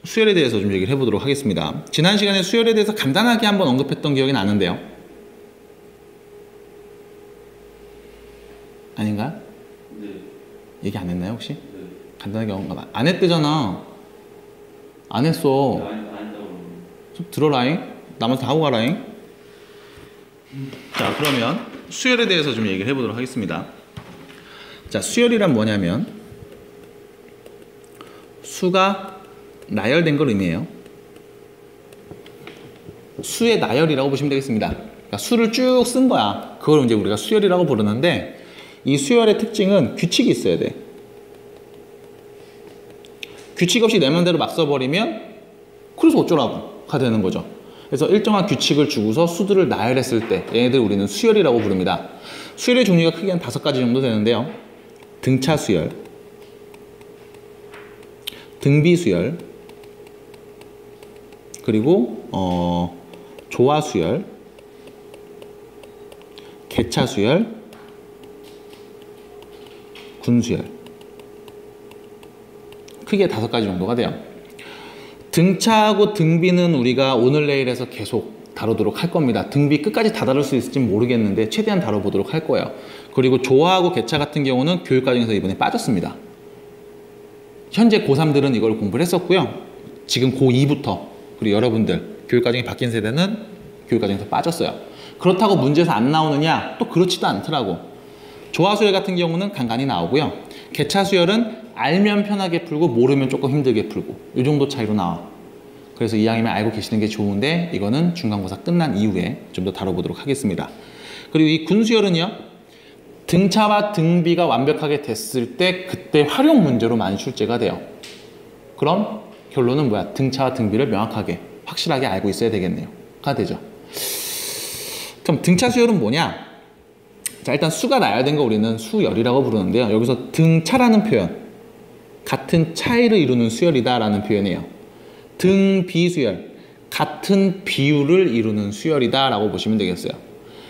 수열에 대해서 좀 얘기를 해보도록 하겠습니다. 지난 시간에 수열에 대해서 간단하게 한번 언급했던 기억이 나는데요. 아닌가요? 네. 얘기 안 했나요 혹시? 네. 간단하게 언급 안 했대잖아. 안 했어. 안 했다고. 좀 들어라잉. 남아서 다 하고 가라잉. 자, 그러면 수열에 대해서 좀 얘기를 해보도록 하겠습니다. 자, 수열이란 뭐냐면 수가 나열된 걸 의미해요. 수의 나열이라고 보시면 되겠습니다. 그러니까 수를 쭉 쓴 거야. 그걸 이제 우리가 수열이라고 부르는데, 이 수열의 특징은 규칙이 있어야 돼. 규칙 없이 내 맘대로 막 써버리면 그래서 어쩌라고가 되는 거죠. 그래서 일정한 규칙을 주고서 수들을 나열했을 때 얘네들 우리는 수열이라고 부릅니다. 수열의 종류가 크게 한 5가지 정도 되는데요. 등차 수열, 등비 수열, 그리고 조화 수열, 개차 수열, 군 수열. 크게 5가지 정도가 돼요. 등차하고 등비는 우리가 오늘 내일에서 계속 다루도록 할 겁니다. 등비 끝까지 다 다룰 수 있을지 모르겠는데 최대한 다뤄보도록 할 거예요. 그리고 조화하고 개차 같은 경우는 교육과정에서 이번에 빠졌습니다. 현재 고3들은 이걸 공부를 했었고요. 지금 고2부터 그리고 여러분들 교육과정이 바뀐 세대는 교육과정에서 빠졌어요. 그렇다고 문제에서 안 나오느냐? 또 그렇지도 않더라고. 조화수열 같은 경우는 간간히 나오고요. 개차수열은 알면 편하게 풀고 모르면 조금 힘들게 풀고 이 정도 차이로 나와. 그래서 이왕이면 알고 계시는 게 좋은데 이거는 중간고사 끝난 이후에 좀 더 다뤄보도록 하겠습니다. 그리고 이 군수열은요, 등차와 등비가 완벽하게 됐을 때 그때 활용 문제로 많이 출제가 돼요. 그럼 결론은 뭐야? 등차와 등비를 명확하게 확실하게 알고 있어야 되겠네요. 가 되죠. 그럼 등차 수열은 뭐냐? 자, 일단 수가 나열된 거 우리는 수열이라고 부르는데요. 여기서 등차라는 표현, 같은 차이를 이루는 수열이다 라는 표현이에요. 등비수열, 같은 비율을 이루는 수열이다 라고 보시면 되겠어요.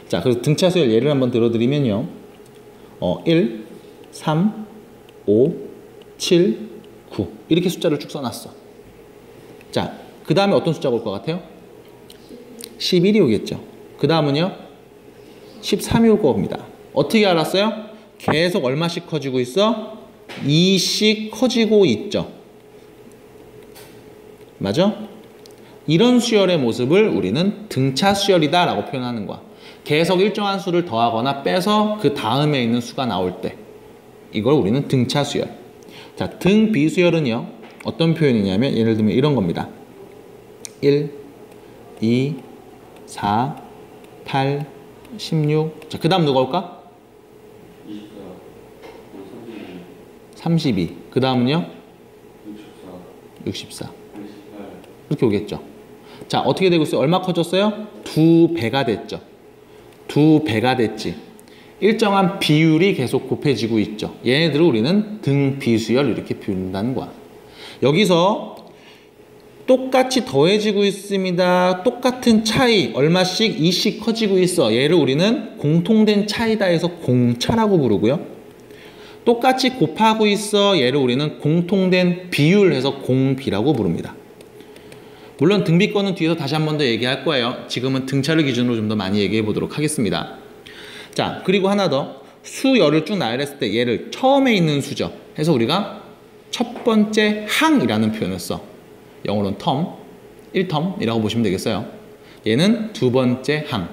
자, 그래서 등차 수열 예를 한번 들어드리면요. 1, 3, 5, 7, 9 이렇게 숫자를 쭉 써놨어. 자, 그 다음에 어떤 숫자가 올 것 같아요? 11이 오겠죠. 그 다음은요? 13이 올 겁니다. 어떻게 알았어요? 계속 얼마씩 커지고 있어? 2씩 커지고 있죠. 맞아? 이런 수열의 모습을 우리는 등차 수열이다 라고 표현하는 거야. 계속 일정한 수를 더하거나 빼서 그 다음에 있는 수가 나올 때 이걸 우리는 등차 수열. 자, 등비수열은요 어떤 표현이냐면 예를 들면 이런 겁니다. 1, 2, 4, 8, 16. 자, 그 다음 누가 올까? 32. 그 다음은요? 64. 이렇게 오겠죠. 자, 어떻게 되고 있어요? 얼마 커졌어요? 2배가 됐죠. 2배가 됐지. 일정한 비율이 계속 곱해지고 있죠. 얘네들을 우리는 등비수열 이렇게 부른다는 거야. 여기서 똑같이 더해지고 있습니다. 똑같은 차이 얼마씩 2씩 커지고 있어. 얘를 우리는 공통된 차이다 해서 공차라고 부르고요. 똑같이 곱하고 있어. 얘를 우리는 공통된 비율 해서 공비라고 부릅니다. 물론 등비 거는 뒤에서 다시 한 번 더 얘기할 거예요. 지금은 등차를 기준으로 좀 더 많이 얘기해 보도록 하겠습니다. 자, 그리고 하나 더. 수열을 쭉 나열했을 때 얘를 처음에 있는 수죠. 해서 우리가 첫 번째 항이라는 표현을 써. 영어로는 텀, 1텀이라고 보시면 되겠어요. 얘는 두 번째 항.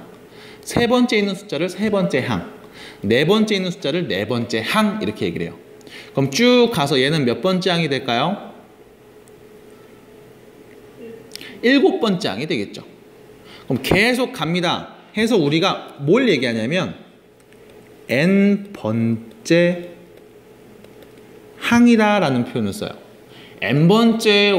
세 번째 있는 숫자를 세 번째 항. 네 번째 있는 숫자를 네 번째 항 이렇게 얘기를 해요. 그럼 쭉 가서 얘는 몇 번째 항이 될까요? 7번째 항이 되겠죠. 그럼 계속 갑니다. 해서 우리가 뭘 얘기하냐면 n번째 항이라는 표현을 써요. n번째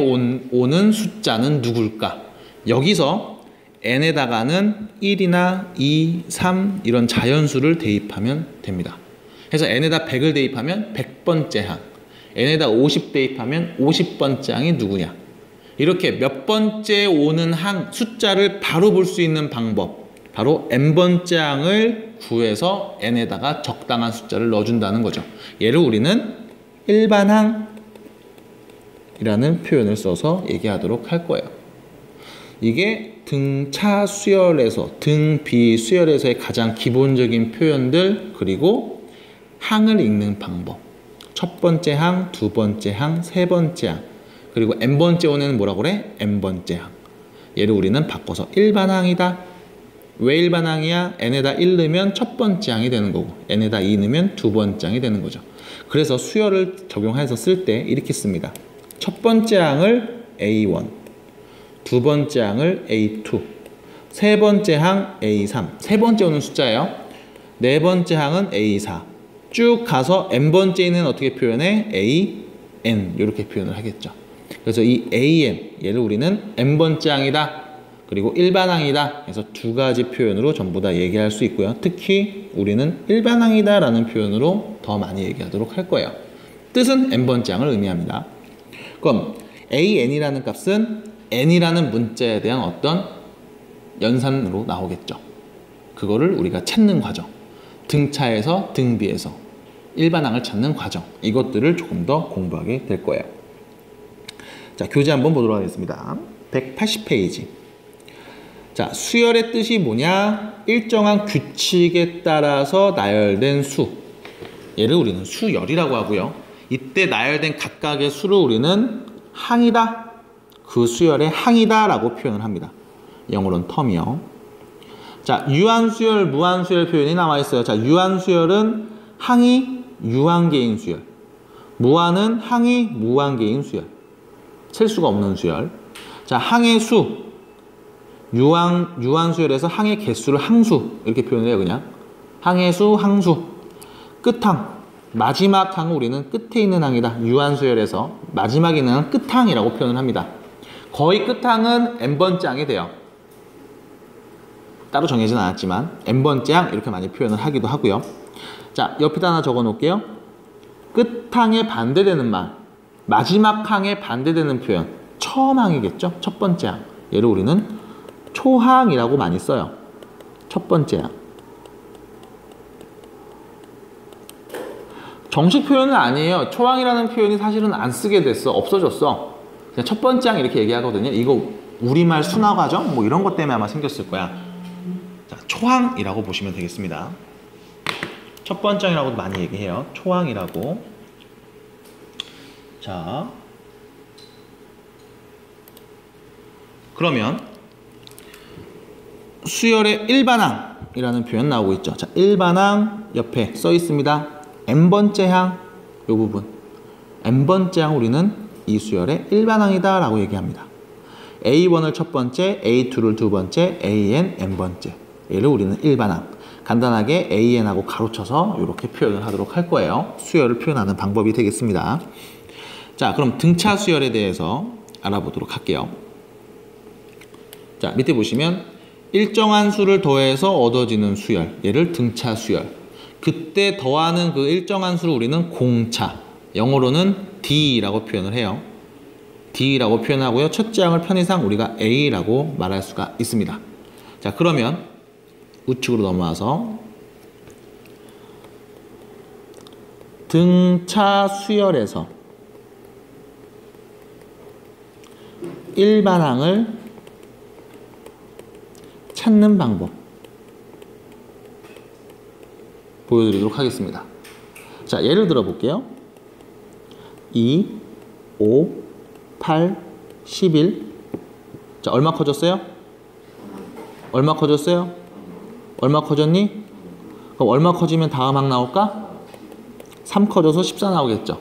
오는 숫자는 누굴까? 여기서 n에다가는 1이나 2, 3 이런 자연수를 대입하면 됩니다. 그래서 n에다 100을 대입하면 100번째 항, n에다 50 대입하면 50번째 항이 누구냐? 이렇게 몇 번째 오는 항 숫자를 바로 볼 수 있는 방법, 바로 n번째 항을 구해서 n에다가 적당한 숫자를 넣어준다는 거죠. 얘를 우리는 일반항, 이라는 표현을 써서 얘기하도록 할 거예요. 이게 등차 수열에서, 등비 수열에서의 가장 기본적인 표현들, 그리고 항을 읽는 방법. 첫 번째 항, 두 번째 항, 세 번째 항, 그리고 n번째 원에는 뭐라고 그래? n번째 항. 얘를 우리는 바꿔서 일반항이다. 왜 일반항이야? n에다 1 넣으면 첫 번째 항이 되는 거고, n에다 2 넣으면 두 번째 항이 되는 거죠. 그래서 수열을 적용해서 쓸 때 이렇게 씁니다. 첫 번째 항을 A1, 두 번째 항을 A2, 세 번째 항 A3, 세 번째 오는 숫자예요. 네 번째 항은 A4. 쭉 가서 n번째는 어떻게 표현해? AN 이렇게 표현을 하겠죠. 그래서 이 AN, 얘를 우리는 n번째 항이다, 그리고 일반항이다 해서 두 가지 표현으로 전부 다 얘기할 수 있고요. 특히 우리는 일반항이다 라는 표현으로 더 많이 얘기하도록 할 거예요. 뜻은 n번째 항을 의미합니다. 그럼 AN이라는 값은 n이라는 문자에 대한 어떤 연산으로 나오겠죠. 그거를 우리가 찾는 과정, 등차에서 등비에서 일반항을 찾는 과정, 이것들을 조금 더 공부하게 될 거예요. 자, 교재 한번 보도록 하겠습니다. 180페이지. 자, 수열의 뜻이 뭐냐? 일정한 규칙에 따라서 나열된 수. 얘를 우리는 수열이라고 하고요. 이때 나열된 각각의 수를 우리는 항이다. 그 수열의 항이다 라고 표현을 합니다. 영어로는 텀이요. 자, 유한수열, 무한수열 표현이 나와 있어요. 자, 유한수열은 항이 유한계인 수열, 무한은 항이 무한계인 수열, 셀 수가 없는 수열. 자, 항의 수, 유한수열에서 항의 개수를 항수 이렇게 표현해요. 그냥 항의 수, 항수. 끝항, 마지막 항은 우리는 끝에 있는 항이다. 유한수열에서 마지막에 있는 항은 끝항이라고 표현을 합니다. 거의 끝항은 n번째 항이 돼요. 따로 정해지는 않았지만 n번째 항 이렇게 많이 표현을 하기도 하고요. 자, 옆에다 하나 적어 놓을게요. 끝항에 반대되는 말, 마지막 항에 반대되는 표현, 처음항이겠죠? 첫 번째 항. 얘를 우리는 초항이라고 많이 써요. 첫 번째 항. 정식 표현은 아니에요. 초항이라는 표현이 사실은 안 쓰게 됐어. 없어졌어. 그냥 첫 번째 항 이렇게 얘기하거든요. 이거 우리말 순화 과정? 뭐 이런 것 때문에 아마 생겼을 거야. 자, 초항이라고 보시면 되겠습니다. 첫 번째 항이라고도 많이 얘기해요. 초항이라고. 자, 그러면 수열의 일반항이라는 표현 나오고 있죠. 자, 일반항 옆에 써 있습니다. n번째 항, 요 부분. n번째 항 우리는 이 수열의 일반항이다 라고 얘기합니다. A1을 첫 번째, A2를 두 번째, AN n번째. 얘를 우리는 일반항. 간단하게 AN하고 가로쳐서 이렇게 표현을 하도록 할 거예요. 수열을 표현하는 방법이 되겠습니다. 자, 그럼 등차 수열에 대해서 알아보도록 할게요. 자, 밑에 보시면 일정한 수를 더해서 얻어지는 수열, 얘를 등차 수열. 그때 더하는 그 일정한 수를 우리는 공차, 영어로는 D라고 표현을 해요. D라고 표현하고요. 첫째 항을 편의상 우리가 A라고 말할 수가 있습니다. 자, 그러면 우측으로 넘어와서 등차 수열에서 일반항을 찾는 방법 보여드리도록 하겠습니다. 자, 예를 들어 볼게요. 2, 5, 8, 11. 자, 얼마 커졌어요? 얼마 커졌어요? 얼마 커졌니? 그럼 얼마 커지면 다음 항 나올까? 3 커져서 14 나오겠죠.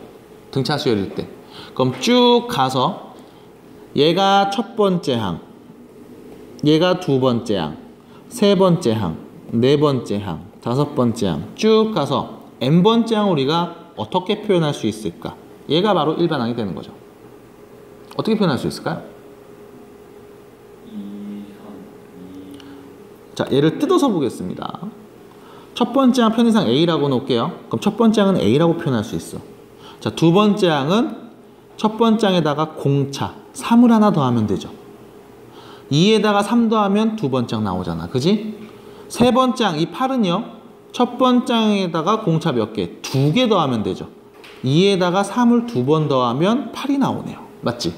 등차 수열일 때. 그럼 쭉 가서 얘가 첫 번째 항, 얘가 두 번째 항, 세 번째 항, 네 번째 항, 다섯 번째 항 쭉 가서 n번째 항 우리가 어떻게 표현할 수 있을까? 얘가 바로 일반항이 되는 거죠. 어떻게 표현할 수 있을까요? 자, 얘를 뜯어서 보겠습니다. 첫 번째 항 편의상 A라고 놓을게요. 그럼 첫 번째 항은 A라고 표현할 수 있어. 자, 두 번째 항은 첫 번째 항에다가 공차 3을 하나 더하면 되죠. 2에다가 3 더하면 두 번째 항 나오잖아. 그지? 세 번째 항, 이 8은요. 첫 번째 항에다가 공차 몇 개? 2개 더하면 되죠. 2에다가 3을 2번 더하면 8이 나오네요. 맞지?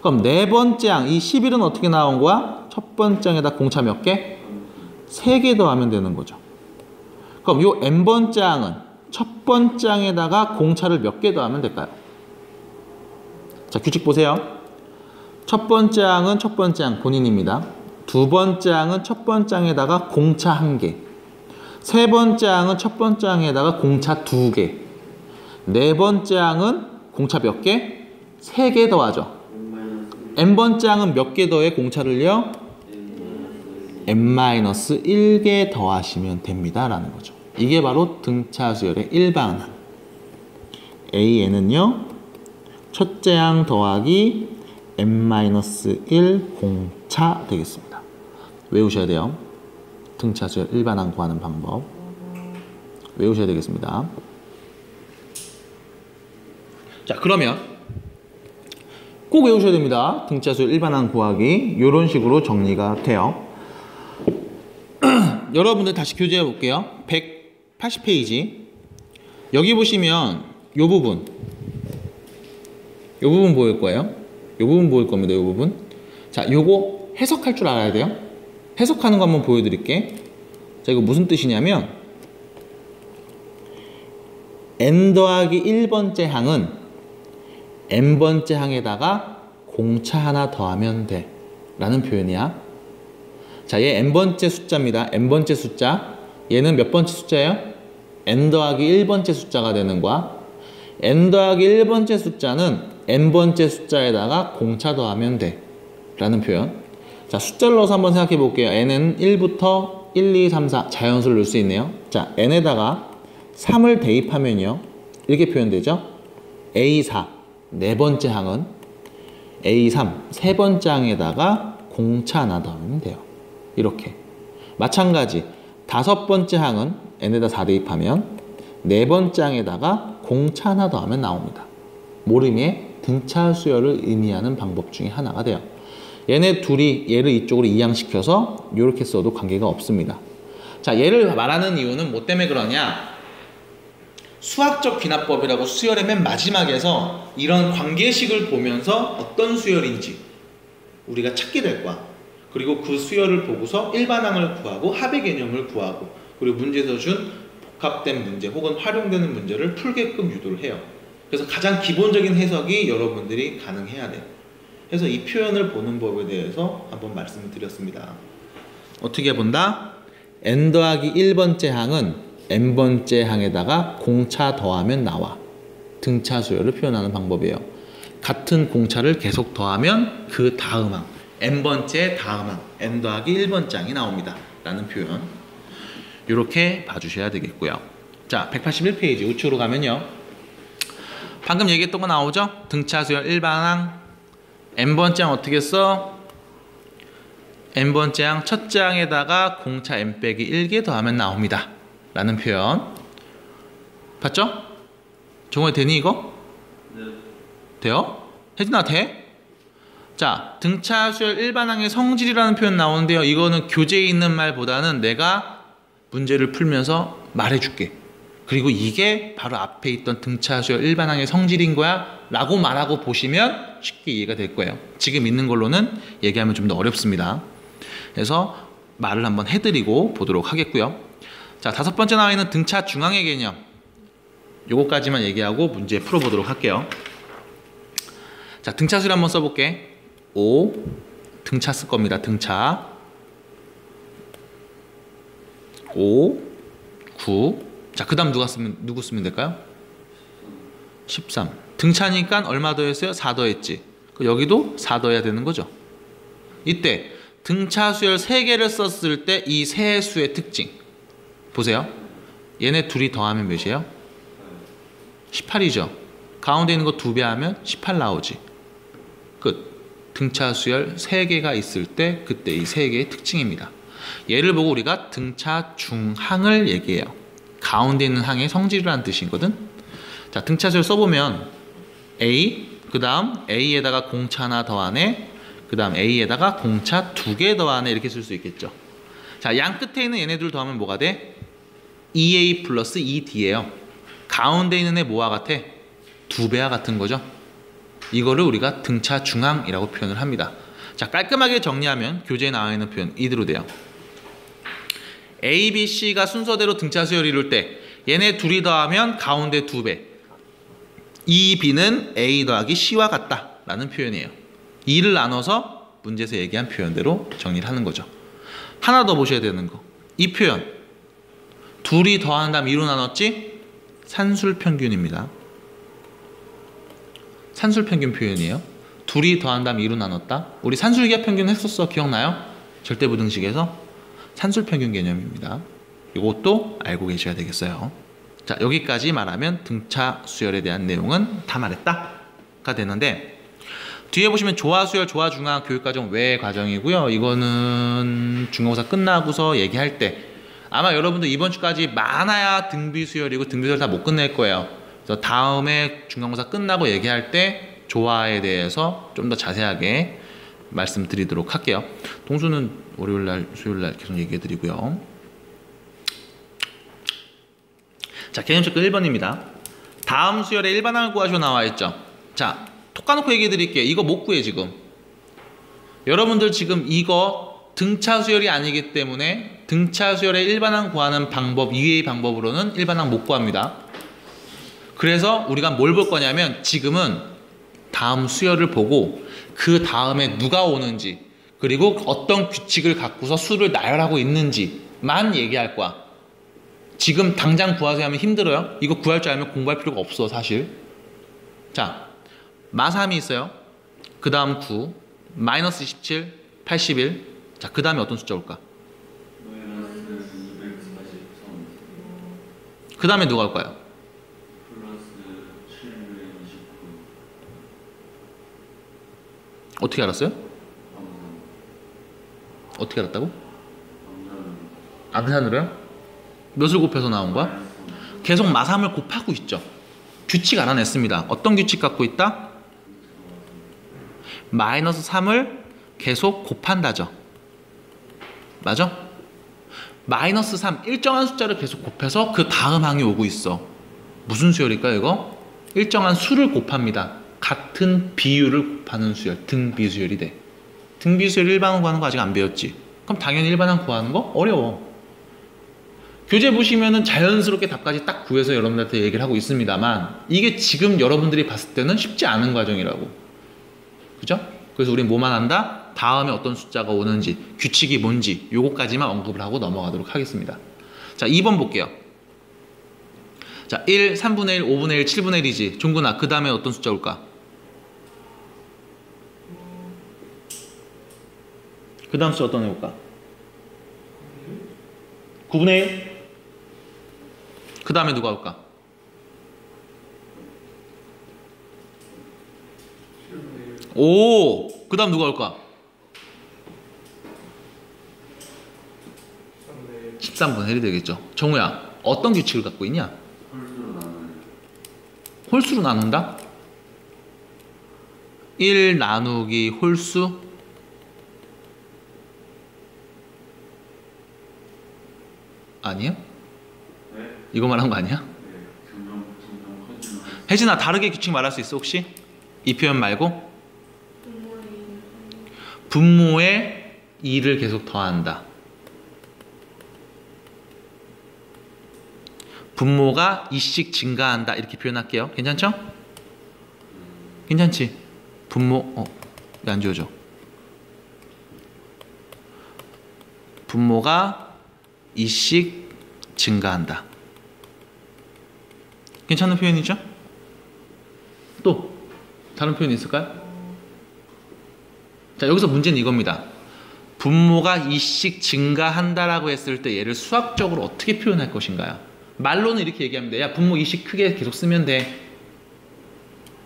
그럼 네 번째 항, 이 11은 어떻게 나온 거야? 첫 번째 항에다 공차 몇 개? 3개 더하면 되는 거죠. 그럼 요 n번째 항은 첫 번째 항에다가 공차를 몇 개 더하면 될까요? 자, 규칙 보세요. 첫 번째 항은 첫 번째 항 본인입니다. 두 번째 항은 첫 번째 항에다가 공차 1개. 세 번째 항은 첫 번째 항에다가 공차 2개. 네 번째 항은 공차 몇 개? 3개 더하죠. n번째 항은 몇 개 더해 공차를요? n-1개 더하시면 됩니다 라는 거죠. 이게 바로 등차 수열의 일반항. AN은요 첫째 항 더하기 n-1 공차 되겠습니다. 외우셔야 돼요. 등차 수열 일반항 구하는 방법 외우셔야 되겠습니다. 자, 그러면 꼭 외우셔야 됩니다. 등차 수열 일반항 구하기 이런 식으로 정리가 돼요. 여러분들 다시 교재해 볼게요. 180페이지 여기 보시면 요 부분 보일 거예요. 요 부분 보일 겁니다. 요 부분. 자, 요거 해석할 줄 알아야 돼요. 해석하는 거 한번 보여드릴게. 자, 이거 무슨 뜻이냐면 n 더하기 1번째 항은 n번째 항에다가 공차 하나 더하면 돼 라는 표현이야. 자, 얘 n번째 숫자입니다. n번째 숫자. 얘는 몇 번째 숫자예요? n 더하기 1번째 숫자가 되는 거야. n 더하기 1번째 숫자는 n번째 숫자에다가 공차 더하면 돼 라는 표현. 자, 숫자를 넣어서 한번 생각해 볼게요. n은 1부터 1, 2, 3, 4 자연수를 넣을 수 있네요. 자, n에다가 3을 대입하면요 이렇게 표현되죠. A4 네 번째 항은 A3 세 번째 항에다가 공차 하나 더하면 돼요. 이렇게. 마찬가지 다섯 번째 항은 n에다 4 대입하면 네 번째 항에다가 공차 하나 더하면 나옵니다. 모름의 등차 수열을 의미하는 방법 중에 하나가 돼요. 얘네 둘이 얘를 이쪽으로 이양시켜서 이렇게 써도 관계가 없습니다. 자, 얘를 말하는 이유는 뭐 때문에 그러냐? 수학적 귀납법이라고 수열의 맨 마지막에서 이런 관계식을 보면서 어떤 수열인지 우리가 찾게 될 거야. 그리고 그 수열을 보고서 일반항을 구하고 합의 개념을 구하고 그리고 문제에서 준 복합된 문제 혹은 활용되는 문제를 풀게끔 유도를 해요. 그래서 가장 기본적인 해석이 여러분들이 가능해야 돼요. 그래서 이 표현을 보는 법에 대해서 한번 말씀을 드렸습니다. 어떻게 본다? n 더하기 1번째 항은 n번째 항에다가 공차 더하면 나와. 등차 수열을 표현하는 방법이에요. 같은 공차를 계속 더하면 그 다음 항, n번째 다음 항, n 더하기 1번째 항이 나옵니다. 라는 표현. 이렇게 봐주셔야 되겠고요. 자, 181페이지 우측으로 가면요. 방금 얘기했던 거 나오죠? 등차 수열 일반항. n번째 항 어떻게 써? n번째 항 첫째 항에다가 공차 n 빼기 1개 더하면 나옵니다. 라는 표현. 봤죠? 정말 되니 이거? 네. 돼요? 혜진아 돼? 자, 등차 수열 일반항의 성질이라는 표현 나오는데요. 이거는 교재에 있는 말보다는 내가 문제를 풀면서 말해줄게. 그리고 이게 바로 앞에 있던 등차 수열 일반항의 성질인 거야 라고 말하고 보시면 쉽게 이해가 될 거예요. 지금 있는 걸로는 얘기하면 좀 더 어렵습니다. 그래서 말을 한번 해드리고 보도록 하겠고요. 자, 다섯 번째 나와 있는 등차 중항의 개념. 요거까지만 얘기하고 문제 풀어보도록 할게요. 자, 등차 수를 한번 써볼게. 5 등차 쓸 겁니다. 등차 5 9 자, 그 다음 누구 쓰면 될까요? 13 등차니까 얼마 더했어요? 4 더했지. 여기도 4 더해야 되는 거죠. 이때 등차 수열 3개를 썼을 때 이 세 수의 특징 보세요. 얘네 둘이 더하면 몇이에요? 18이죠. 가운데 있는 거 2배 하면 18 나오지. 끝. 등차 수열 3개가 있을 때 그때 이 3개의 특징입니다. 얘를 보고 우리가 등차 중항을 얘기해요. 가운데 있는 항의 성질이라는 뜻이거든. 자, 등차 수열 써보면 A, 그 다음 A에다가 공차 하나 더하네, 그 다음 A에다가 공차 2개 더하네 이렇게 쓸 수 있겠죠. 자, 양 끝에 있는 얘네들 더하면 뭐가 돼? 2A 플러스 2D예요. 가운데 있는 애 뭐와 같아? 2배와 같은 거죠. 이거를 우리가 등차 중앙이라고 표현을 합니다. 자, 깔끔하게 정리하면 교재에 나와 있는 표현 이대로 돼요. A, B, C가 순서대로 등차 수열을 이룰 때 얘네 둘이 더하면 가운데 2배. 이 B는 A 더하기 C와 같다 라는 표현이에요. 2를 나눠서 문제에서 얘기한 표현대로 정리를 하는 거죠. 하나 더 보셔야 되는 거. 이 표현. 둘이 더한 다음 2로 나눴지? 산술평균입니다. 산술평균 표현이에요. 둘이 더한 다음 2로 나눴다. 우리 산술기하 평균 했었어. 기억나요? 절대부등식에서. 산술평균 개념입니다. 이것도 알고 계셔야 되겠어요. 자, 여기까지 말하면 등차 수열에 대한 내용은 다 말했다가 되는데, 뒤에 보시면 조화수열, 조화중앙 교육과정 외 과정이고요. 이거는 중간고사 끝나고서 얘기할 때 아마 여러분들 이번 주까지 많아야 등비수열이고 등비수열 다 못 끝낼 거예요. 그래서 다음에 중간고사 끝나고 얘기할 때 조화에 대해서 좀 더 자세하게 말씀드리도록 할게요. 동수는 월요일날, 수요일날 계속 얘기해 드리고요. 자, 개념 체크 1번입니다. 다음 수열에 일반항을 구하시오 나와 있죠. 자, 톡 까놓고 얘기해 드릴게요. 이거 못 구해 지금. 여러분들 지금 이거 등차 수열이 아니기 때문에 등차 수열의 일반항 구하는 방법 이외의 방법으로는 일반항 못 구합니다. 그래서 우리가 뭘 볼 거냐면 지금은 다음 수열을 보고 그 다음에 누가 오는지 그리고 어떤 규칙을 갖고서 수를 나열하고 있는지만 얘기할 거야. 지금 당장 구하세요 하면 힘들어요. 이거 구할 줄 알면 공부할 필요가 없어 사실. 자, 마3이 있어요. 그 다음 9, 마이너스 27, 81. 자, 그 다음에 어떤 숫자 올까? 그 다음에 누가 올까요? 어떻게 알았어요? 어떻게 알았다고? 암산으로요? 몇을 곱해서 나온 거야? 계속 마3을 곱하고 있죠. 규칙 알아냈습니다. 어떤 규칙 갖고 있다? 마이너스 3을 계속 곱한다죠. 맞아? 마이너스 3 일정한 숫자를 계속 곱해서 그 다음 항이 오고 있어. 무슨 수열일까요 이거? 일정한 수를 곱합니다. 같은 비율을 곱하는 수열, 등비수열이 돼. 등비수열 일반항 구하는 거 아직 안 배웠지? 그럼 당연히 일반항 구하는 거 어려워. 교재 보시면은 자연스럽게 답까지 딱 구해서 여러분들한테 얘기를 하고 있습니다만 이게 지금 여러분들이 봤을 때는 쉽지 않은 과정이라고. 그죠? 그래서 우린 뭐만 한다? 다음에 어떤 숫자가 오는지, 규칙이 뭔지 요거까지만 언급을 하고 넘어가도록 하겠습니다. 자, 2번 볼게요. 자, 1, 3분의 1, 5분의 1, 7분의 1이지. 종근아, 그 다음에 어떤 숫자 올까? 그 다음 숫자 어떤 애 올까? 9분의 1? 그 다음에 누가 올까? 오! 그 다음 누가 올까? 13분의 1이 되겠죠. 정우야, 어떤 규칙을 갖고 있냐? 홀수로 나눈다? 1 나누기 홀수? 아니야? 네? 이거 말한 거 아니야? 네. 점점 혜진아, 다르게 규칙 말할 수 있어 혹시? 이 표현 말고? 분모의 2를 계속 더한다. 분모가 2씩 증가한다. 이렇게 표현할게요. 괜찮죠? 괜찮지? 분모, 왜 안 지워져? 분모가 2씩 증가한다. 괜찮은 표현이죠? 또 다른 표현이 있을까요? 자, 여기서 문제는 이겁니다. 분모가 2씩 증가한다라고 했을 때 얘를 수학적으로 어떻게 표현할 것인가요? 말로는 이렇게 얘기하면 돼. 야, 분모 2씩 크게 계속 쓰면 돼.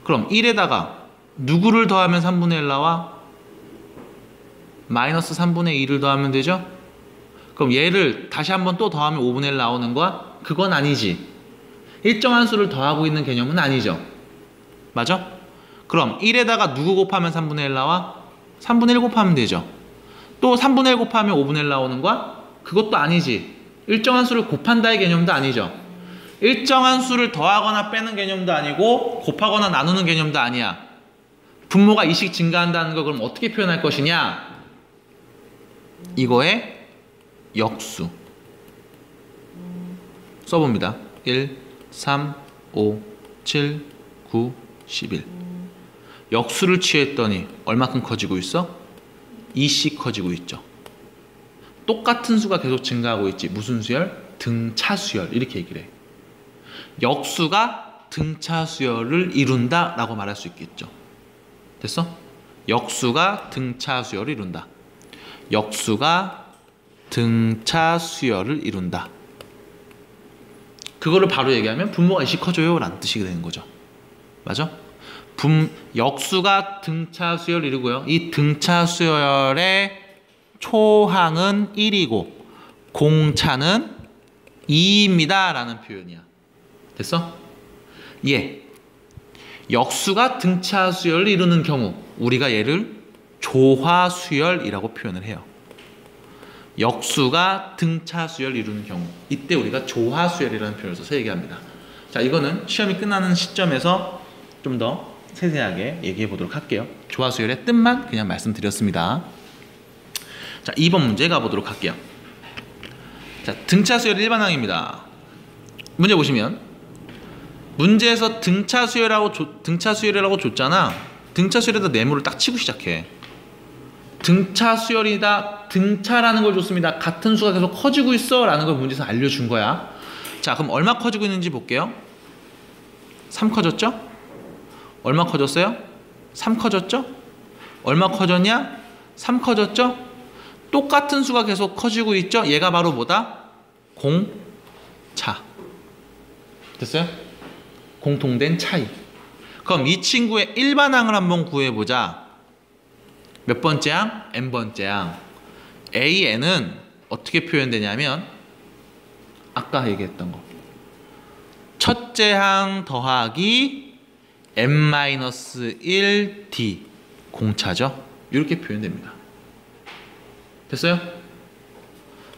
그럼 1에다가 누구를 더하면 3분의 1 나와? 마이너스 3분의 2를 더하면 되죠? 그럼 얘를 다시 한번 또 더하면 5분의 1 나오는 거야? 그건 아니지. 일정한 수를 더하고 있는 개념은 아니죠. 맞아? 그럼 1에다가 누구 곱하면 3분의 1 나와? 3분의 1 곱하면 되죠. 또 3분의 1 곱하면 5분의 1 나오는 거야? 그것도 아니지. 일정한 수를 곱한다의 개념도 아니죠. 일정한 수를 더하거나 빼는 개념도 아니고 곱하거나 나누는 개념도 아니야. 분모가 2씩 증가한다는 거 그럼 어떻게 표현할 것이냐? 이거의 역수 써봅니다. 1, 3, 5, 7, 9, 11 역수를 취했더니 얼마큼 커지고 있어? 2씩 커지고 있죠. 똑같은 수가 계속 증가하고 있지. 무슨 수열? 등차 수열. 이렇게 얘기를 해. 역수가 등차 수열을 이룬다 라고 말할 수 있겠죠. 됐어? 역수가 등차 수열을 이룬다. 역수가 등차 수열을 이룬다. 그거를 바로 얘기하면 분모가 2씩 커져요 라는 뜻이 되는 거죠. 맞아? 역수가 등차 수열을 이루고요. 이 등차 수열의 초항은 1이고 공차는 2입니다 라는 표현이야. 됐어? 예. 역수가 등차 수열을 이루는 경우 우리가 얘를 조화 수열이라고 표현을 해요. 역수가 등차 수열을 이루는 경우 이때 우리가 조화 수열이라는 표현을 써서 얘기합니다. 자, 이거는 시험이 끝나는 시점에서 좀 더 세세하게 얘기해 보도록 할게요. 조화 수열의 뜻만 그냥 말씀드렸습니다. 자, 2번 문제 가보도록 할게요. 자, 등차 수열 일반항입니다. 문제 보시면 문제에서 등차 수열이라고 줬잖아. 등차 수열에다 네모를 딱 치고 시작해. 등차 수열이다. 등차라는 걸 줬습니다. 같은 수가 계속 커지고 있어 라는 걸 문제에서 알려준 거야. 자, 그럼 얼마 커지고 있는지 볼게요. 3 커졌죠? 얼마 커졌어요? 3 커졌죠? 얼마 커졌냐? 3 커졌죠? 똑같은 수가 계속 커지고 있죠? 얘가 바로 뭐다? 공차. 됐어요? 공통된 차이. 그럼 이 친구의 일반항을 한번 구해보자. 몇 번째 항? n번째 항. AN은 어떻게 표현되냐면 아까 얘기했던 거. 첫째 항 더하기 n-1d 공차죠. 이렇게 표현됩니다. 됐어요?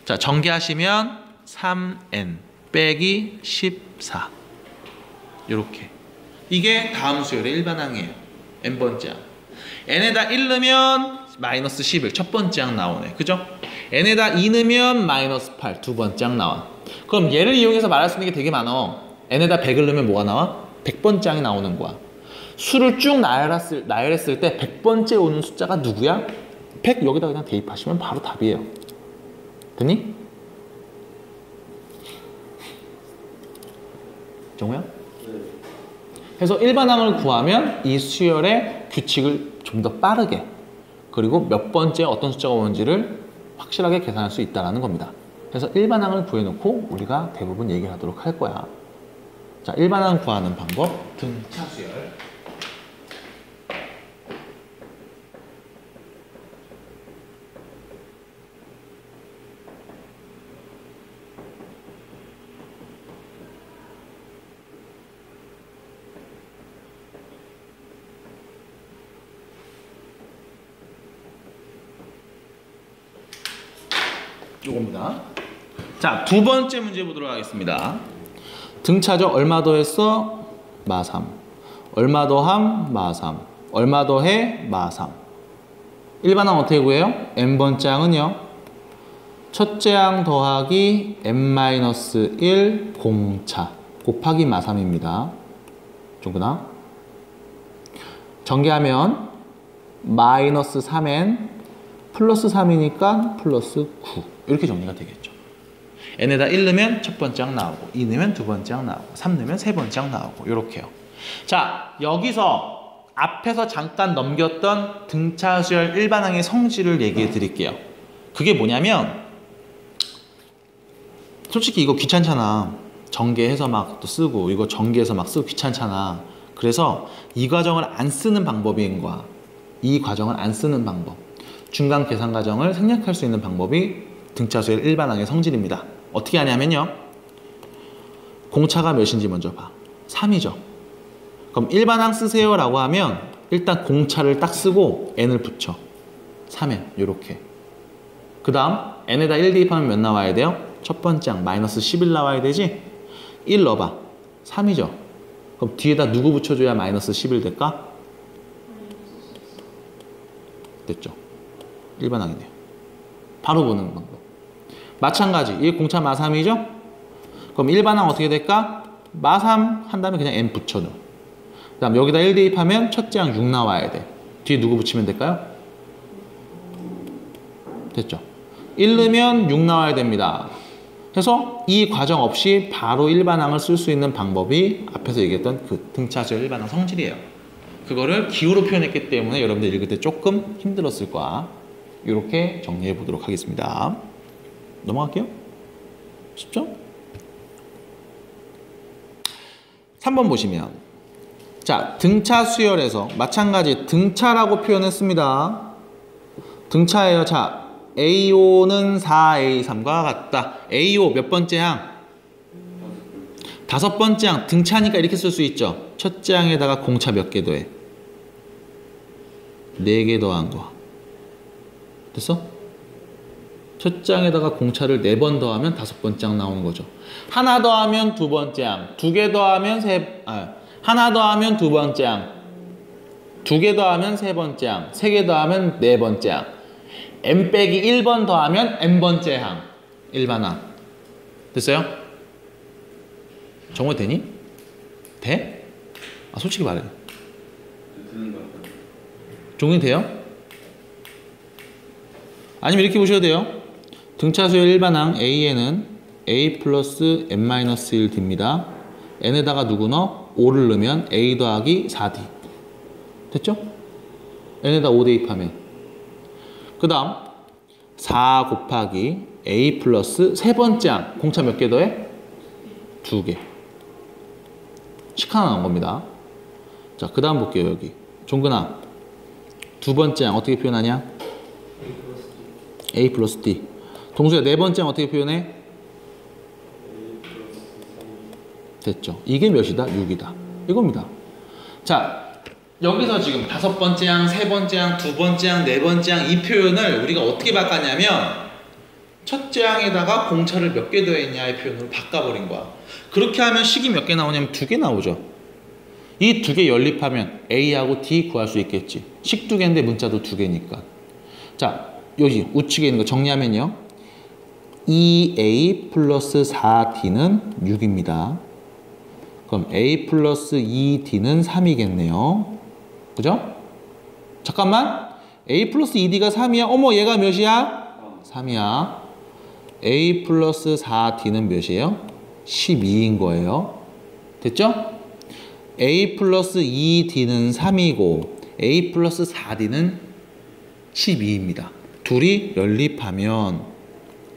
자, 전개하시면 3n 빼기 14 이렇게. 이게 다음 수열의 일반항이에요. n번째 항. n에다 1 넣으면 마이너스 11 첫 번째 항 나오네. 그죠? n에다 2 넣으면 마이너스 8 두 번째 항 나와. 그럼 얘를 이용해서 말할 수 있는 게 되게 많아. n에다 100을 넣으면 뭐가 나와? 100번째 항이 나오는 거야. 수를 쭉 나열했을 때 100번째 오는 숫자가 누구야? 100 여기다 그냥 대입하시면 바로 답이에요. 됐니? 정우야? 그래서 일반항을 구하면 이 수열의 규칙을 좀 더 빠르게 그리고 몇 번째 어떤 숫자가 오는지를 확실하게 계산할 수 있다는 겁니다. 그래서 일반항을 구해놓고 우리가 대부분 얘기를 하도록 할 거야. 자, 일반항 구하는 방법 등차 수열. 요겁니다. 자, 두 번째 문제 보도록 하겠습니다. 등차죠. 얼마 더했어? 마3. 얼마 더함? 마3. 얼마 더해? 마3. 일반항 어떻게 구해요? n번째 항은요. 첫째 항 더하기 n-1 공차 곱하기 마3입니다. 종근아. 전개하면 마이너스 3n 플러스 3이니까 플러스 9 이렇게 정리가 되겠죠. n에다 1 넣으면 첫 번째 항 나오고 2 넣으면 두 번째 항 나오고 3 넣으면 세 번째 항 나오고 이렇게요. 자, 여기서 앞에서 잠깐 넘겼던 등차수열 일반항의 성질을 얘기해 드릴게요. 그게 뭐냐면 솔직히 이거 귀찮잖아. 전개해서 막 또 쓰고 이거 전개해서 막 쓰고 귀찮잖아. 그래서 이 과정을 안 쓰는 방법인 거야. 이 과정을 안 쓰는 방법. 중간 계산 과정을 생략할 수 있는 방법이 등차수열 일반항의 성질입니다. 어떻게 하냐면요. 공차가 몇인지 먼저 봐. 3이죠. 그럼 일반항 쓰세요 라고 하면 일단 공차를 딱 쓰고 n을 붙여. 3n 이렇게. 그 다음 n에다 1 대입하면 몇 나와야 돼요? 첫 번째 항 마이너스 11 나와야 되지? 1 넣어봐. 3이죠. 그럼 뒤에다 누구 붙여줘야 마이너스 11 될까? 됐죠? 일반항이네요. 바로 보는 방법. 마찬가지. 이게 공차 마3이죠? 그럼 일반항 어떻게 될까? 마3 한 다음에 그냥 n 붙여줘. 그 다음 여기다 1 대입하면 첫째 항 6 나와야 돼. 뒤에 누구 붙이면 될까요? 됐죠? 1 넣으면 6 나와야 됩니다. 그래서 이 과정 없이 바로 일반항을 쓸 수 있는 방법이 앞에서 얘기했던 그 등차수열 일반항 성질이에요. 그거를 기호로 표현했기 때문에 여러분들 읽을 때 조금 힘들었을 거야. 이렇게 정리해 보도록 하겠습니다. 넘어갈게요. 쉽죠? 3번 보시면 자, 등차 수열에서 마찬가지 등차라고 표현했습니다. 등차예요. 자, A5는 4A3과 같다. A5 몇 번째 항? 5번째 항. 등차니까 이렇게 쓸 수 있죠. 첫째 항에다가 공차 몇 개 더해? 4개 더한 거. 됐어? 첫째 항에다가 공차를 4번 더하면 5번째 항 나오는 거죠. 하나 더하면 2번째 항. 2개 더하면 하나 더하면 2번째 항. 2개 더하면 3번째 항. 3개 더하면 4번째 항. n 빼기 1번 더하면 n번째 항. 일반항. 됐어요? 정말 되니? 돼? 아, 솔직히 말해. 정리 돼요? 아니면 이렇게 보셔도 돼요. 등차수열 일반항 A에는 A 플러스 n-1d입니다. n에다가 누구 넣어? 5를 넣으면 A 더하기 4D. 됐죠? n에다 5 대입하면. 그 다음 4 곱하기 A 플러스 세 번째 항. 공차 몇 개 더해? 2개. 식 하나 나온 겁니다. 자, 그 다음 볼게요. 여기 종근아, 2번째 항 어떻게 표현하냐? A 플러스 D. 동수야, 4번째 항 어떻게 표현해? 됐죠? 이게 몇이다? 6이다. 이겁니다. 자, 여기서 지금 5번째 항, 3번째 항, 2번째 항, 4번째 항 이 표현을 우리가 어떻게 바꿨냐면 첫째 항에다가 공차를 몇 개 더했냐의 표현으로 바꿔버린 거야. 그렇게 하면 식이 몇 개 나오냐면 2개 나오죠. 이 2개 연립하면 A하고 D 구할 수 있겠지. 식 2개인데 문자도 2개니까. 자, 여기 우측에 있는 거 정리하면요. 2A 플러스 4D는 6입니다. 그럼 A 플러스 2D는 3이겠네요. 그죠? 잠깐만. A 플러스 2D가 3이야? 어머, 얘가 몇이야? 3이야. A 플러스 4D는 몇이에요? 12인 거예요. 됐죠? A 플러스 2D는 3이고 A 플러스 4D는 12입니다. 둘이 연립하면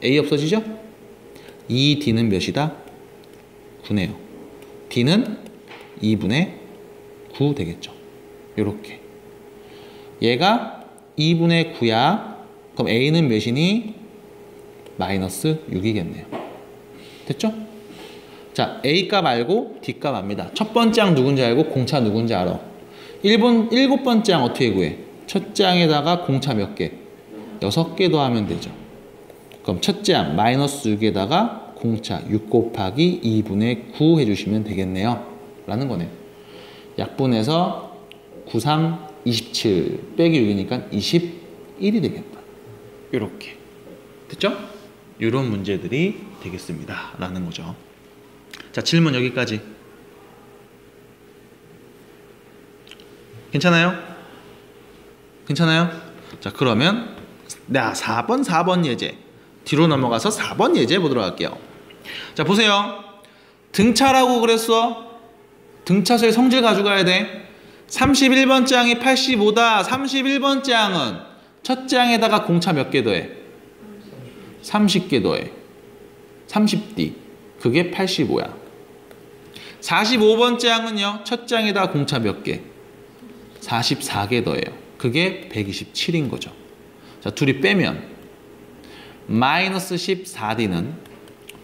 A 없어지죠? 2D는 몇이다? 9네요. D는 2분의 9 되겠죠. 요렇게. 얘가 2분의 9야. 그럼 A는 몇이니? 마이너스 6이겠네요. 됐죠? 자, A 값 알고 D 값 압니다. 첫 번째 항 누군지 알고 공차 누군지 알아. 7번째 항 어떻게 구해? 첫째 항에다가 공차 몇 개? 6개 더하면 되죠. 그럼 첫째 항 마이너스 6에다가 공차 6 곱하기 2분의 9 해주시면 되겠네요. 라는 거네요. 약분해서 9, 3, 27 빼기 6이니까 21이 되겠다. 이렇게. 됐죠? 이런 문제들이 되겠습니다. 라는 거죠. 자, 질문 여기까지. 괜찮아요? 괜찮아요? 자, 그러면 4번 예제. 뒤로 넘어가서 4번 예제 보도록 할게요. 자, 보세요. 등차라고 그랬어. 등차수의 성질 가져가야 돼. 31번째 항이 85다. 31번째 항은 첫째 항에다가 공차 몇 개 더해? 30개 더해. 30D. 그게 85야. 45번째 항은요. 첫째 항에다가 공차 몇 개? 44개 더해요. 그게 127인 거죠. 자, 둘이 빼면 마이너스 14D는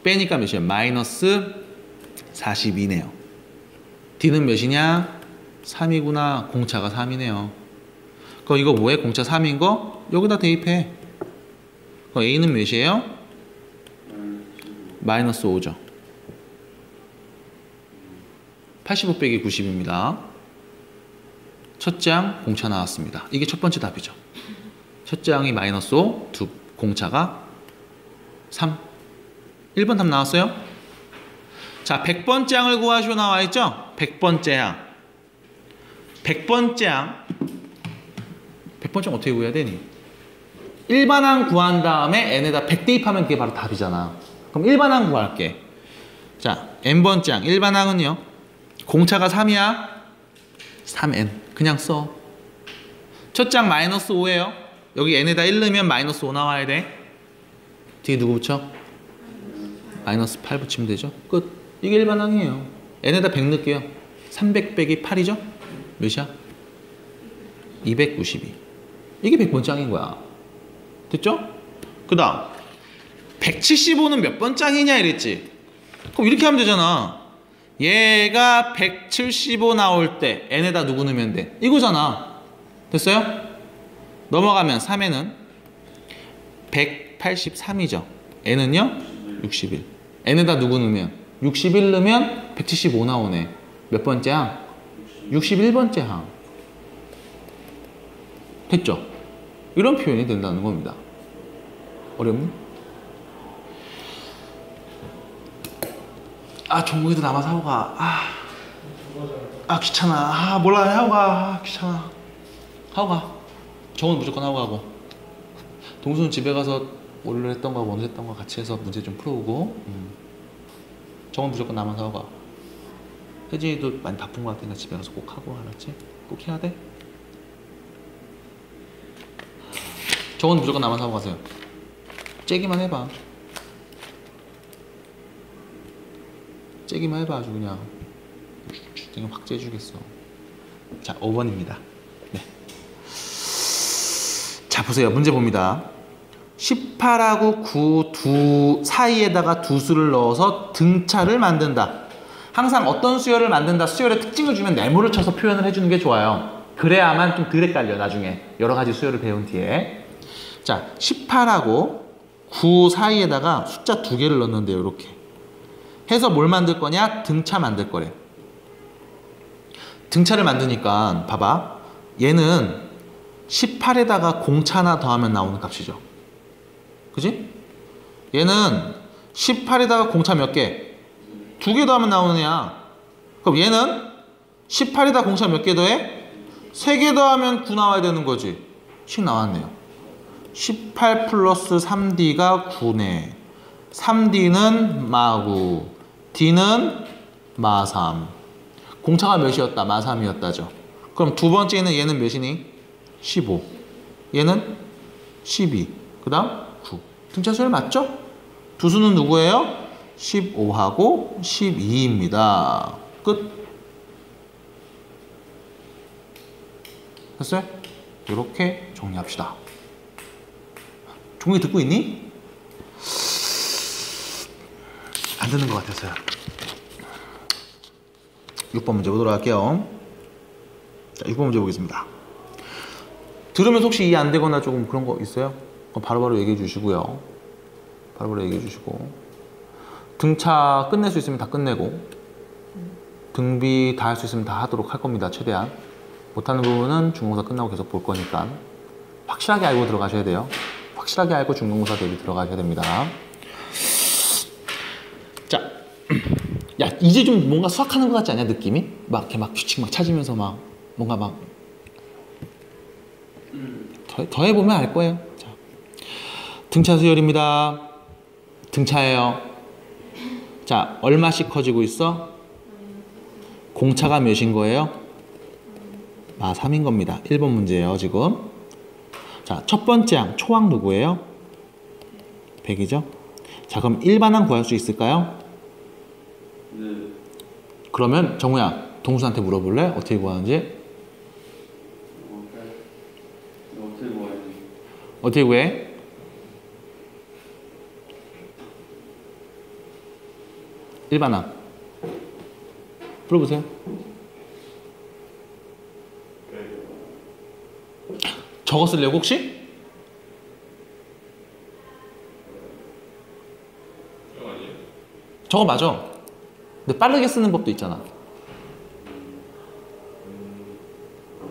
빼니까 몇이에요? 마이너스 42네요. D는 몇이냐? 3이구나. 공차가 3이네요. 그럼 이거 뭐해? 공차 3인 거? 여기다 대입해. 그럼 A는 몇이에요? 마이너스 5죠. 85 빼기 90입니다. 첫째 항 공차 나왔습니다. 이게 첫 번째 답이죠. 첫째 항이 마이너스 5, 공차가 3. 1번 답 나왔어요? 자, 100번째 항을 구하시오 나와 있죠? 100번째 항. 100번째 항. 100번째 항 어떻게 구해야 되니? 일반항 구한 다음에 n에다 100 대입하면 그게 바로 답이잖아. 그럼 일반항 구할게. 자, n번째 항. 일반항은요. 공차가 3이야. 3n. 그냥 써. 첫째 항 마이너스 5예요. 여기 n에다 1 넣으면 마이너스 5 나와야 돼. 뒤에 누구 붙여? 마이너스 8 붙이면 되죠. 끝. 이게 일반항이에요. n에다 100 넣을게요. 300 빼기 8이죠? 몇이야? 292. 이게 100번째 항인 거야. 됐죠? 그 다음 175는 몇 번째 항이냐 이랬지? 그럼 이렇게 하면 되잖아. 얘가 175 나올 때 n에다 누구 넣으면 돼? 이거잖아. 됐어요? 넘어가면 3에는 183이죠. n은요? 61. n에다 누구 넣으면? 61 넣으면 175 나오네. 몇 번째 항? 61번째 항. 됐죠? 이런 표현이 된다는 겁니다. 어렵니? 아, 종국이도 남아서 하고 가. 귀찮아. 몰라. 하고 가. 귀찮아. 하고 가. 정은 무조건 하고 가고. 동수는 집에 가서 오늘 했던 거, 오늘 했던 거 같이 해서 문제 좀 풀어오고. 정은 무조건 남아서 하고 가. 혜진이도 많이 바쁜 거 같으니까 집에 가서 꼭 하고, 알았지? 꼭 해야 돼? 정은 무조건 남아서 하고 가세요. 째기만 해봐. 째기만 해봐. 아주 그냥 확 째주겠어. 자, 5번입니다. 네. 자, 보세요. 문제 봅니다. 18하고 9 사이에다가 두 수를 넣어서 등차를 만든다. 항상 어떤 수열을 만든다, 수열의 특징을 주면 네모를 쳐서 표현을 해주는 게 좋아요. 그래야만 좀 덜 헷갈려. 나중에 여러 가지 수열을 배운 뒤에. 자, 18하고 9 사이에다가 숫자 2개를 넣는데요. 이렇게 해서 뭘 만들 거냐? 등차 만들 거래. 등차를 만드니까 봐봐. 얘는 18에다가 공차 하나 더하면 나오는 값이죠. 그지? 얘는 18에다가 공차 몇 개? 2개 더하면 나오는 애야. 그럼 얘는 18에다 공차 몇 개 더해? 3개 더하면 9 나와야 되는 거지. 10 나왔네요. 18 플러스 3D가 9네. 3D는 마9, D는 마3. 공차가 몇이었다? 마3이었다죠. 그럼 두 번째는 얘는 몇이니? 15. 얘는 12. 그 다음 9. 등차 수열 맞죠? 두 수는 누구예요? 15하고 12입니다. 끝. 됐어요? 이렇게 정리합시다. 종이 듣고 있니? 안 듣는 것 같아서요. 6번 문제 보도록 할게요. 자, 6번 문제 보겠습니다. 들으면서 혹시 이해 안 되거나 조금 그런 거 있어요? 그럼 바로바로 얘기해 주시고요. 바로바로 얘기해 주시고. 등차 끝낼 수 있으면 다 끝내고, 등비 다 할 수 있으면 다 하도록 할 겁니다. 최대한. 못하는 부분은 중간고사 끝나고 계속 볼 거니까 확실하게 알고 들어가셔야 돼요. 확실하게 알고 중간고사 대비 들어가셔야 됩니다. 자, 야, 이제 좀 뭔가 수학하는 것 같지 않냐, 느낌이? 막 이렇게 막 규칙 막 찾으면서 막 뭔가 막 더 해보면 알 거예요. 자, 등차 수열입니다. 등차예요. 자, 얼마씩 커지고 있어? 공차가 몇인 거예요? 마3인 겁니다. 1번 문제예요, 지금. 자, 첫 번째 항, 초항 누구예요? 100이죠? 자, 그럼 일반항 구할 수 있을까요? 네. 그러면 정우야, 동수한테 물어볼래? 어떻게 구하는지? 어떻게 구해야지? 어떻게 구해? 일반항. 풀어보세요. 저거 쓸래요, 혹시? 저거 맞아. 근데 빠르게 쓰는 법도 있잖아.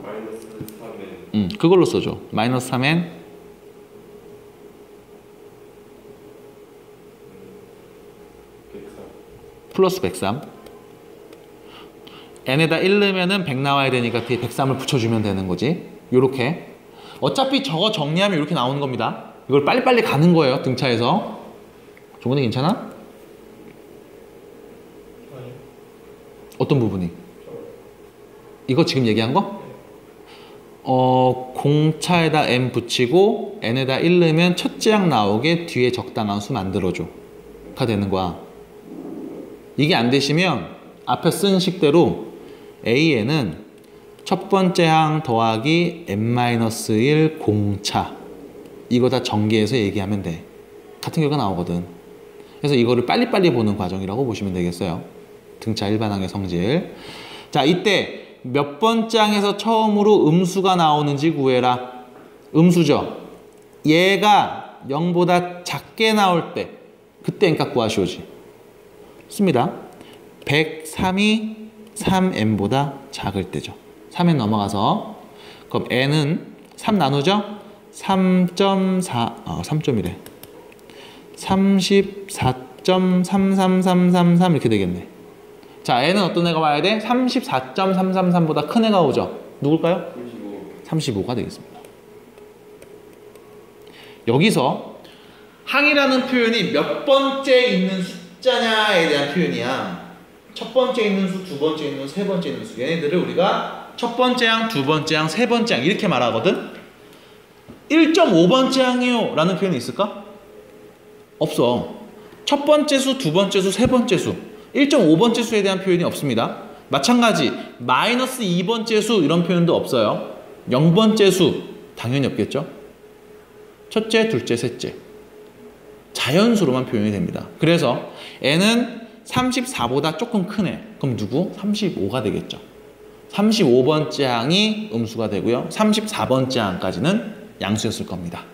마이너스 3에 그걸로 써줘. 마이너스 3엔 플러스 103. n에다 1 넣으면은 100 나와야 되니까 뒤에 103을 붙여주면 되는 거지. 요렇게. 어차피 저거 정리하면 이렇게 나오는 겁니다. 이걸 빨리빨리 가는 거예요, 등차에서. 종근이 괜찮아? 어떤 부분이? 이거 지금 얘기한 거? 공차에다 n 붙이고 n에다 1 넣으면 첫째 항 나오게 뒤에 적당한 수 만들어줘. 가 되는 거야. 이게 안 되시면 앞에 쓴 식대로 A에는 첫 번째 항 더하기 n-1 공차. 이거 다 전개해서 얘기하면 돼. 같은 결과 나오거든. 그래서 이거를 빨리빨리 보는 과정이라고 보시면 되겠어요. 등차 일반항의 성질. 자, 이때 몇 번째 항에서 처음으로 음수가 나오는지 구해라. 음수죠. 얘가 0보다 작게 나올 때 그때 n값 구하시오지. 씁니다. 103이 3n보다 작을 때죠. 3n 넘어가서 그럼 n은 3 나누죠? 3.4 3점이래. 34.33333 이렇게 되겠네. 자, n은 어떤 애가 와야 돼? 34.333보다 큰 애가 오죠. 누굴까요? 35가 되겠습니다. 여기서 항이라는 표현이 몇 번째 있는 숫자냐에 대한 표현이야. 첫 번째 있는 수, 두 번째 있는 수, 세 번째 있는 수. 얘네들을 우리가 첫 번째 항, 두 번째 항, 세 번째 항 이렇게 말하거든. 1.5번째 항이요 라는 표현이 있을까? 없어. 첫 번째 수, 두 번째 수, 세 번째 수. 1.5번째 수에 대한 표현이 없습니다. 마찬가지 마이너스 2번째 수 이런 표현도 없어요. 0번째 수 당연히 없겠죠. 첫째, 둘째, 셋째. 자연수로만 표현이 됩니다. 그래서 n은 34보다 조금 큰 애. 그럼 누구? 35가 되겠죠. 35번째 항이 음수가 되고요. 34번째 항까지는 양수였을 겁니다.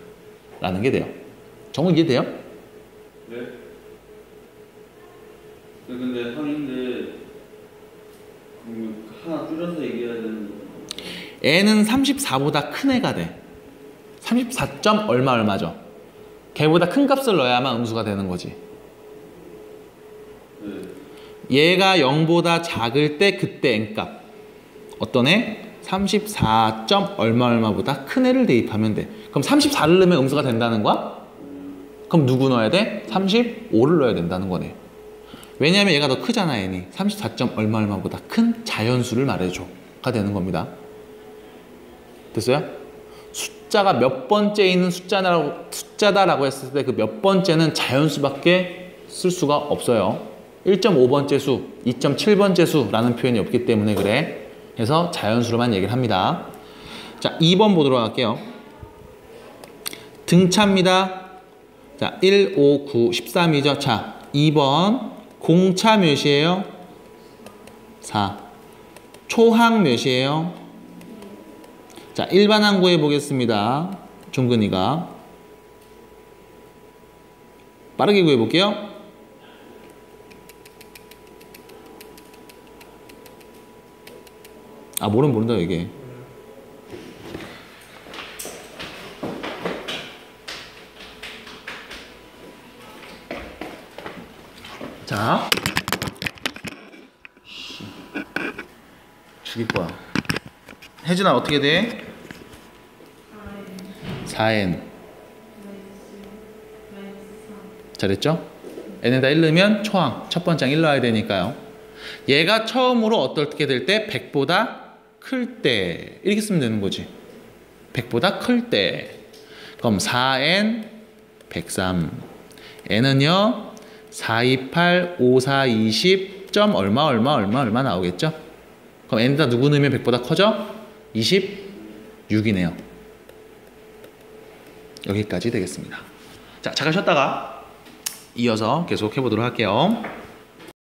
라는 게 돼요. 정우 이해돼요? 네. 근데 항인데 하나 줄여서 얘기해야 되는 거. n은 34보다 큰 애가 돼. 34점 얼마죠? 걔보다 큰 값을 넣어야만 음수가 되는 거지. 네. 얘가 0보다 작을 때 그때 n값. 어떤 애? 34점 얼마보다 큰 애를 대입하면 돼. 그럼 34를 넣으면 음수가 된다는 거야? 그럼 누구 넣어야 돼? 35를 넣어야 된다는 거네. 왜냐하면 얘가 더 크잖아, n이. 34점 얼마보다 큰 자연수를 말해줘가 되는 겁니다. 됐어요? 숫자가 몇 번째 있는 숫자다라고 했을 때 그 몇 번째는 자연수밖에 쓸 수가 없어요. 1.5번째 수, 2.7번째 수라는 표현이 없기 때문에 그래. 그래서 자연수로만 얘기를 합니다. 자, 2번 보도록 할게요. 등차입니다. 자, 1, 5, 9, 13이죠. 자, 2번 공차 몇이에요? 4. 초항 몇이에요? 자, 일반항 구해보겠습니다. 종근이가. 빠르게 구해볼게요. 아, 모르면 모른다, 이게. 자. 죽일 거야. 혜진아, 어떻게 돼? 4n. 잘했죠? n에다 1 넣으면 초항, 첫 번째 항 1 넣어야 되니까요. 얘가 처음으로 어떻게 될 때? 100보다 클 때. 이렇게 쓰면 되는 거지. 100보다 클 때. 그럼 4n 103. n은요 428, 54, 20 점 얼마 나오겠죠? 그럼 n에다 누구 넣으면 100보다 커져? 26이네요. 여기까지 되겠습니다. 자, 잠깐 쉬었다가 이어서 계속 해보도록 할게요.